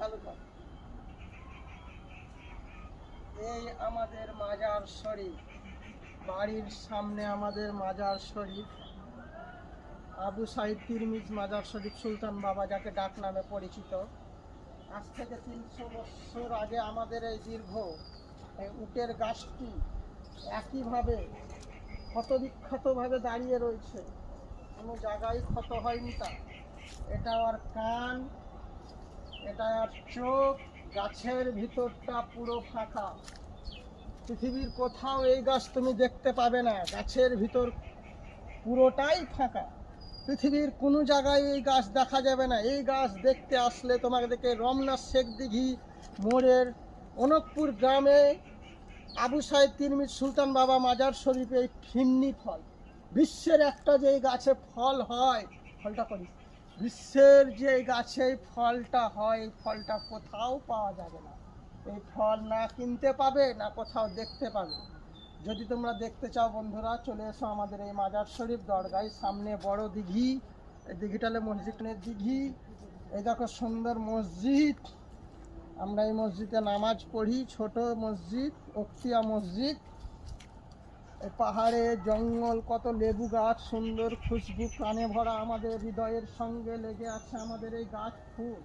চালু কর। এই আমাদের মাজার শরীফ, বাড়ির সামনে আমাদের মাজার শরীফ, আবু সাইদ তিরমিজ মাজার শরীফ সুলতান বাবা, যাকে ডাক নামে পরিচিত। আজ থেকে 300 বছর আগে আমাদের এই দীর্ঘ এই উটের গাছটি একইভাবে ক্ষতবিক্ষতভাবে দাঁড়িয়ে রয়েছে, কোনো জায়গায় ক্ষত হয়নি তা। এটা আর কান, এটা আর চোখ, গাছের ভিতরটা পুরো ফাঁকা। পৃথিবীর কোথাও এই গাছ তুমি দেখতে পাবে না, গাছের ভিতর পুরোটাই ফাঁকা। পৃথিবীর কোনো জায়গায় এই গাছ দেখা যাবে না। এই গাছ দেখতে আসলে তোমাদেরকে রমনা শেখ দিঘি মোড়ের অনকপুর গ্রামে আবু সাইদ তিরমিজ সুলতান বাবা মাজার শরীফে এই ফিন্নি ফল, বিশ্বের একটা যে এই গাছে ফল হয়, ফলটা করি, বিশ্বের যে এই গাছে ফলটা হয়, এই ফলটা কোথাও পাওয়া যাবে না। এই ফল না কিনতে পাবে, না কোথাও দেখতে পাবে। যদি তোমরা দেখতে চাও বন্ধুরা, চলে এসো আমাদের এই মাজার শরীফ দরগায়। সামনে বড় দিঘি, এই দিঘিটালে মসজিদের দিঘি। এই দেখো সুন্দর মসজিদ, আমরা এই মসজিদে নামাজ পড়ি, ছোট মসজিদ, অক্তিয়া মসজিদ। এই পাহাড়ে জঙ্গল, কত লেবু গাছ, সুন্দর খুশবু প্রাণে ভরা, আমাদের হৃদয়ের সঙ্গে লেগে আছে আমাদের এই গাছ। ফুল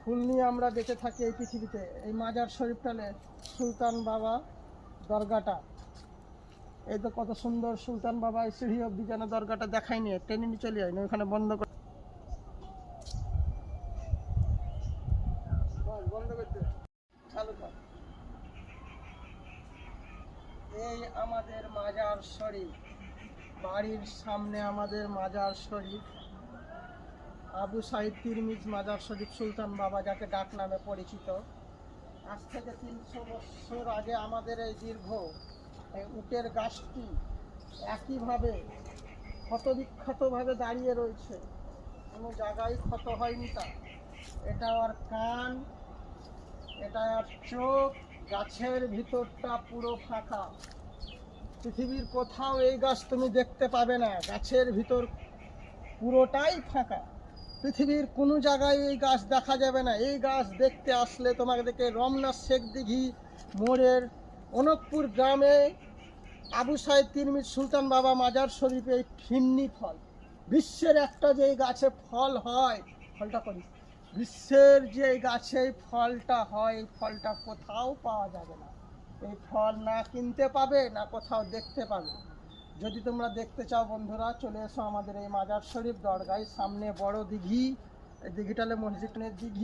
ফুল নিয়ে আমরা বেঁচে থাকি এই পৃথিবীতে। এই মাজার শরীফটালে সুলতান বাবা দরগাটা, এই তো কত সুন্দর সুলতান বাবা। এই সিঁড়ি অব্দি যেন দরগাটা দেখায়নি, টেনে নিয়ে চলে যায়নি, ওখানে বন্ধ করে করতে চালু কর। এই আমাদের মাজার শরীফ, বাড়ির সামনে আমাদের মাজার শরীফ, আবু সাইদ তিরমিজ মাজার শরীফ সুলতান বাবা, যাকে ডাক নামে পরিচিত। আজ থেকে 300 বছর আগে আমাদের এই দীর্ঘ এই উটের গাছটি একইভাবে ক্ষতবিক্ষতভাবে দাঁড়িয়ে রয়েছে, কোনো জায়গায় ক্ষত হয়নি তা। এটা আর কান, এটা আর চোখ, গাছের ভিতরটা পুরো ফাঁকা। পৃথিবীর কোথাও এই গাছ তুমি দেখতে পাবে না, গাছের ভিতর পুরোটাই ফাঁকা। পৃথিবীর কোনো জায়গায় এই গাছ দেখা যাবে না। এই গাছ দেখতে আসলে তোমাদেরকে রমনা শেখ দিঘি মোড়ের অনকপুর গ্রামে আবু সাইদ তিরমিজ সুলতান বাবা মাজার শরীফে এই ফিন্নি ফল, বিশ্বের একটা যে এই গাছে ফল হয়, ফলটা করি, বিশ্বের যে এই গাছে ফলটা হয়, এই ফলটা কোথাও পাওয়া যাবে না। এই ফল না কিনতে পাবে, না কোথাও দেখতে পাবে। যদি তোমরা দেখতে চাও বন্ধুরা, চলে এসো আমাদের এই মাজার শরীফ দরগায়। সামনে বড় দিঘি, এই দিঘিটালে মসজিদের দিঘি।